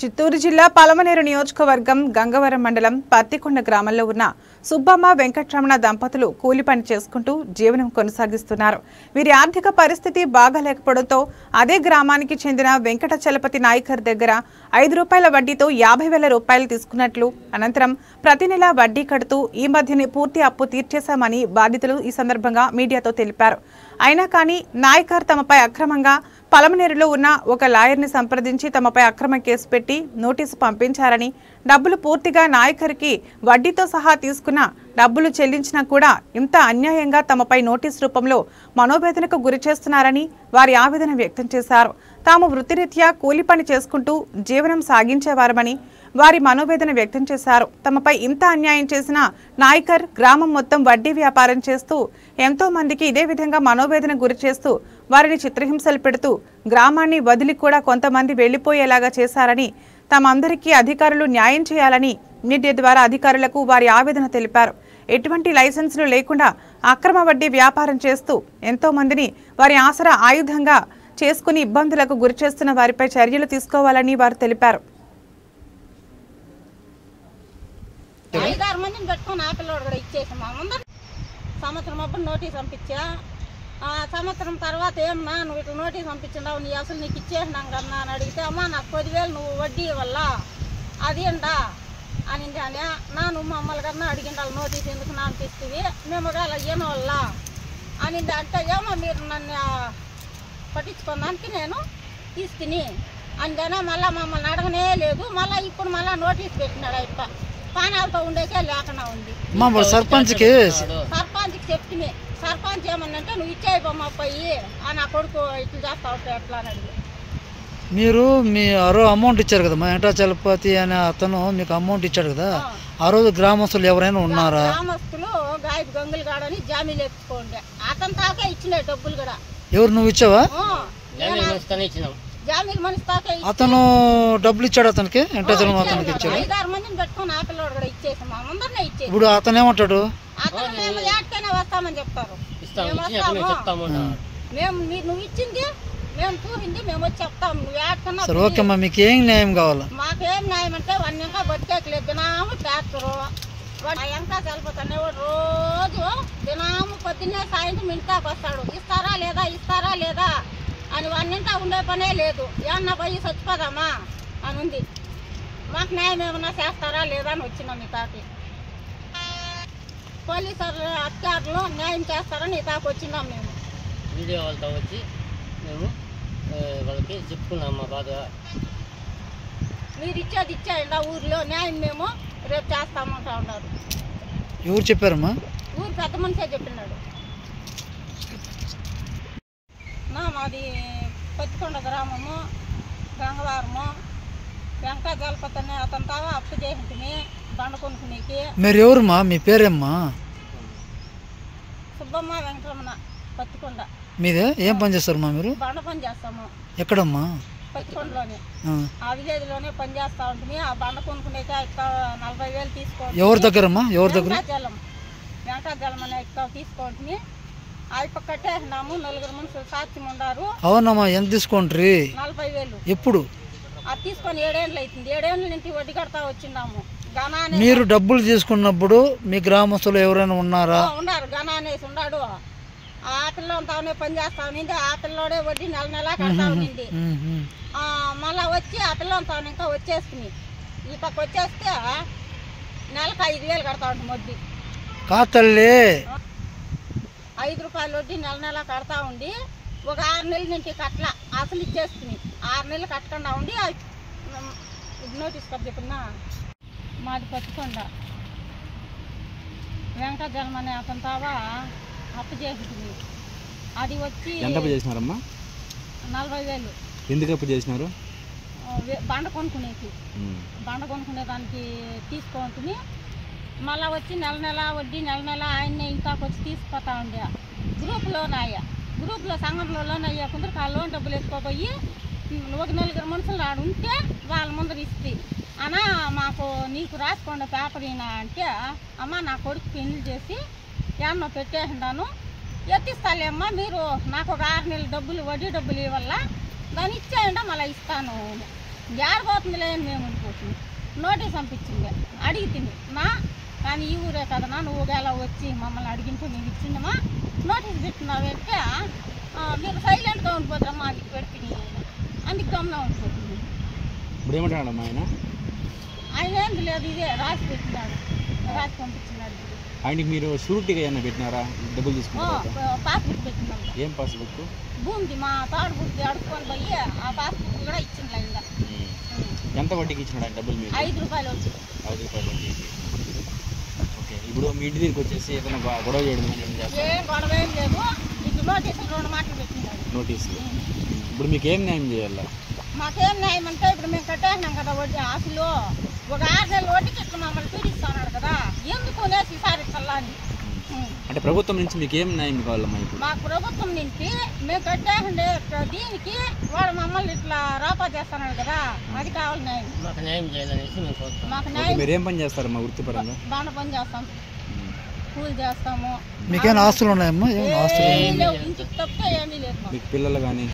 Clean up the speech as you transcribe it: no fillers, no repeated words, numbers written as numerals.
చిత్తూరు జిల్లా పలమనేరు నియోజకవర్గం గంగవరం మండలం పత్తికొండ గ్రామంలో ఉన్న సుబ్బమ్మ వెంకటరమణ దంపతులు కూలి పని చేసుకుంటూ జీవనం కొనసాగిస్తున్నారు. వీరి ఆర్థిక పరిస్థితి బాగాలేకపోవడంతో అదే గ్రామానికి చెందిన వెంకట చలపతి నాయకర్ దగ్గర 5 రూపాయల వడ్డీతో 50,000 రూపాయలు తీసుకున్నట్లు, అనంతరం ప్రతి నెల వడ్డీ కడుతూ ఈ మధ్యనే పూర్తి అప్పు తీర్చేశామని బాధితులు ఈ సందర్భంగా మీడియాతో తెలిపారు. అయినా కానీ నాయకర్ తమపై అక్రమంగా పలమనేరులో ఉన్న ఒక లాయర్ని సంప్రదించి తమపై అక్రమ కేసు పెట్టి నోటీసు పంపించారని, డబ్బులు పూర్తిగా నాయకర్కి వడ్డీతో సహా తీసుకున్న డబ్బులు చెల్లించినా కూడా ఇంత అన్యాయంగా తమపై నోటీసు రూపంలో మనోవేదనకు గురి చేస్తున్నారని వారి ఆవేదన వ్యక్తం చేశారు. తాము వృత్తిరీత్యా కూలి పని చేసుకుంటూ జీవనం సాగించేవారమని వారి మనోవేదన వ్యక్తం చేశారు. తమపై ఇంత అన్యాయం చేసిన నాయకర్ గ్రామం మొత్తం వడ్డీ వ్యాపారం చేస్తూ ఎంతో మందికి ఇదే విధంగా మనోవేదన గురి చేస్తూ వారిని చిత్రహింసలు పెడుతూ గ్రామాన్ని వదిలి కూడా కొంతమంది వెళ్లిపోయేలాగా చేశారని, తమందరికీ అధికారులు న్యాయం చేయాలని మీడియా ద్వారా అధికారులకు వారి ఆవేదన తెలిపారు. ఎటువంటి లైసెన్సులు లేకుండా అక్రమ వడ్డీ వ్యాపారం చేస్తూ ఎంతో మందిని వారి ఆసరా ఆయుధంగా చేసుకుని ఇబ్బందులకు గురి చేస్తున్న వారిపై చర్యలు తీసుకోవాలని వారు తెలిపారు. 5-6 మందిని పెట్టుకుని ఆ పిల్లోడు కూడా ఇచ్చేసాము. ముందర సంవత్సరం అప్పుడు నోటీస్ పంపించా. సంవత్సరం తర్వాత ఏమన్నా నువ్వు ఇట్లా నోటీస్ పంపించినావు, నీ అసలు నీకు ఇచ్చేసినాం కన్నా అని అడిగితే, అమ్మా నాకు 10,000 నువ్వు వడ్డీ వల్ల అది ఏంటా అనింది అని నువ్వు మమ్మల్ని కన్నా అడిగిండాలి నోటీస్ ఎందుకు నాకు తీస్తుంది మేము అలా ఏమో వల్ల అనింది. అంటే ఏమో మీరు నన్ను పట్టించుకోవడానికి నేను తీసుకుని అందుకనే మళ్ళీ మమ్మల్ని అడగనే లేదు. మళ్ళీ ఇప్పుడు మళ్ళీ నోటీస్ పెట్టినాడు. అయిపో పానాలతో ఉండేకే లేకుండా ఉంది. సర్పంచ్కి చెప్తుంది. సర్పంచ్ ఏమన్నంటే నువ్వు ఇచ్చేయబొమ్మ పోయి నా కొడుకు ఇట్లా చేస్తా ఉంటా ఎట్లా అని అడిగి. మీరు మీ అమౌంట్ ఇచ్చారు కదా, వెంకటాచలపతి అనే అతను మీకు అమౌంట్ ఇచ్చాడు కదా, ఆ రోజు గ్రామస్తులు ఎవరైనా ఉన్నారా? గ్రామస్తులు గాయబ్ గంగులు గాడని జామీలు ఎత్తుకోండి. అతని తాకే ఇచ్చినాయి డబ్బులు కూడా. ఎవరు నువ్వు ఇచ్చావా? జామీలు మనిషి తాకే అతను డబ్బులు ఇచ్చాడు అతనికి, అతనికి ఇచ్చాడు. 5-6 మందిని పెట్టుకుని ఆ పిల్లోడు కూడా ఇచ్చేసాము. ముందరనే ఇచ్చేసి ఇప్పుడు అతను ఏమంటాడు? అతను మేము ఏటకైనా వస్తామని చెప్తారు. మేము నువ్వు ఇచ్చింది మేము చూసింది మేము వచ్చి చెప్తాం. నువ్వు ఏటకన్నా ఓకేమ్మా, మీకు ఏం న్యాయం కావాలా? మాకేం న్యాయం అంటే వాడిని ఇంకా బతికేకలేదు. దినాము ట్రాక్టరు ఇంకా చల్లిపోతాను. రోజు దినాము పొద్దున్నే సాయంత్రం ఇంటికి వస్తాడు. ఇస్తారా లేదా అని వాడినింటా ఉండే పనే లేదు. ఏమన్నా పోయి చచ్చిపోదామా అని ఉంది. మాకు న్యాయం ఏమన్నా చేస్తారా లేదా అని వచ్చినాం. ఈ తాకి పోలీసు అధికారులు న్యాయం చేస్తారని ఈ తాకి వచ్చినాం. మేము వీడియో వాళ్ళతో వచ్చి మేము వాళ్ళకి చెప్పుకున్నాం మా బాధ. మీరు ఇచ్చేయండి ఊరిలో న్యాయం మేము రేపు చేస్తామంటా ఉన్నారు. ఎవరు చెప్పారమ్మా? ఊరు పెద్ద మనిషే చెప్పినాడు. మాది పత్తికొండ గ్రామము, గంగవారము. వెంకటాచలపతి అనే అతని తావా అప్పు చేసింటిని బండ కొనుక్కునేకి. మీరు ఎవరమ్మా? మీ పేరేమ్మా? సుబ్బమ్మ వెంకటరమణ, పత్తికొండ. మీదే ఏం పని చేస్తారమ్మా మీరు? బండ పని చేస్తాము. ఎక్కడమ్మా? పత్తికొండలోనే. ఆ విలేజ్లోనే పని చేస్తా ఉంటుంది. ఆ బండ కొనుక్కునేకి 40,000 తీసుకోండి. ఎవరి దగ్గరమ్మా? ఎవరి దగ్గర? వెంకటాచలం అనే తీసుకోండి. అయిపో కట్టేసినాము. 4 మనుషులు సాధ్యం ఉండారు. అవునమ్మా, ఎంత తీసుకుంటారు? 40,000. ఎప్పుడు? అది తీసుకొని 7 ఏళ్ళు అవుతుంది. 7 ఏళ్ళ నుంచి వడ్డీ కడతా వచ్చిన్నాము. మీరు డబ్బులు తీసుకున్నప్పుడు మీ గ్రామస్తులు ఎవరైనా ఉన్నారా? ఉన్నారు. గణానేసి ఉన్నాడు. ఆ పిల్లంతానే పని చేస్తా ఉన్నింది. ఆ పిల్లోడే వడ్డీ నెల కడతా ఉన్నింది. మళ్ళా వచ్చి ఆ పిల్లంతా ఇంకా వచ్చేసుకుని ఈ పక్క వచ్చేస్తే నెలకు 5,000 కడతా ఉంటుంది వడ్డీ. కాతల్లి 5 రూపాయలు వడ్డీ నెల కడతా ఉండి ఒక 6 నెలల నుంచి కట్టలా అసలు ఇచ్చేసుకుని 6 నెలలు కట్టకుండా ఉండి నోటీస్ కప్ చెప్పినా. మాది పత్తికొండ. వెంకటజలం అనే అతని తావా అప్పు చేసింది. అది వచ్చి ఎంత అప్పు చేసినారమ్మా? 40,000. ఎందుకు అప్పు చేసినారు? బండ కొనుక్కునేకి. బండ కొనుక్కునేదానికి తీసుకుంటుంది. మళ్ళీ వచ్చి నెల వడ్డీ నెల ఆయన్నే ఇంకాకి వచ్చి తీసుకుపోతా ఉండే. గ్రూప్లో సంఘంలోనయ్యా కొందరు ఆ లోన్ డబ్బులు వేసుకోపోయి ఒక 4 మనుషులు ఆడు ఉంటే వాళ్ళ ముందర ఇస్తే అన్నా మాకు నీకు రాసుకోండి పేపర్ అయినా అంటే, అమ్మ నా కొడుకు పెళ్లి చేసి ఏమన్నా పెట్టేసినాను ఎత్తిస్తాలేమ్మా మీరు నాకు ఒక 6 నెలల డబ్బులు వడ్డీ డబ్బులు ఇవ్వాల దాన్ని ఇచ్చేయండి మళ్ళీ ఇస్తాను. జారిపోతుందిలే అని మేము ఉండిపోతుంది. నోటీస్ పంపించింది, అడిగితిని కానీ ఈ ఊరే కదనా, నువ్వు ఎలా వచ్చి మమ్మల్ని అడిగింటూ నీకు ఇచ్చిండమా, నోటీస్ పెట్టినావు అంటే మీరు సైలెంట్గా ఉండిపోతారమ్మా, అది పెట్టి అందుకు గమ్మున ఉండిపోతుంది. ఇప్పుడు ఏమంటాడమ్మా ఆయన ఏంది లేదు, ఇదే రాసి పెట్టినాడు, రాసి పంపించినాడు. ఆయనకి మీరు షూరిటీగా ఏమైనా పెట్టినారా? డబ్బులు తీసుకున్నారు? పాస్బుక్ పెట్టినాం. ఏం పాస్బుక్? భూమిది మా తాడు బుద్ధి అడుక్కొని పోయి ఆ పాస్బుక్ కూడా ఇచ్చింది. ఇంకా ఎంత వడ్డీకి ఇచ్చినాడు ఆయన డబ్బులు? మీరు 5 రూపాయలు వచ్చి. 5 రూపాయలు వడ్డీకి. ఓకే, ఇప్పుడు మీ ఇంటి దగ్గరికి వచ్చేసి ఏదైనా గొడవ చేయడం ఏం గొడవ ఏం లేదు, ఇప్పుడు నోటీసులు 2 మాటలు పెట్టినాడు. నోటీసులు. ఇప్పుడు మీకు ఏం న్యాయం చేయాలా? మాకేం న్యాయం అంటే ఇప్పుడు మేము కట్టేసినాం కదా వడ్డీ, అసలు ఒక 6 నెలల వడ్డీకి ఇట్లా మమ్మల్ని పీడిస్తున్నాడు కదా, ఎందుకు నేసి ఈసారి చల్లని. అంటే ప్రభుత్వం నుంచి మీకు ఏం న్యాయం కావాలమ్మా? ఇప్పుడు మాకు ప్రభుత్వం నుంచి మేము కట్టేసిండే దీనికి వాడు మమ్మల్ని ఇట్లా రాపా చేస్తున్నాడు కదా, అది కావాలి న్యాయం. మాకు న్యాయం చేయాలనేసి మేము కోరుతాం. మాకు న్యాయం. మీరు ఏం పని చేస్తారమ్మా వృత్తిపరంగా? బాగా పని చేస్తాం, కూలి చేస్తాము. మీకేమైనా ఆస్తులు ఉన్నాయమ్మా? ఏమైనా ఆస్తులు? ఇంటికి తప్పితే ఏమీ లేదు. మీకు పిల్లలు కానీ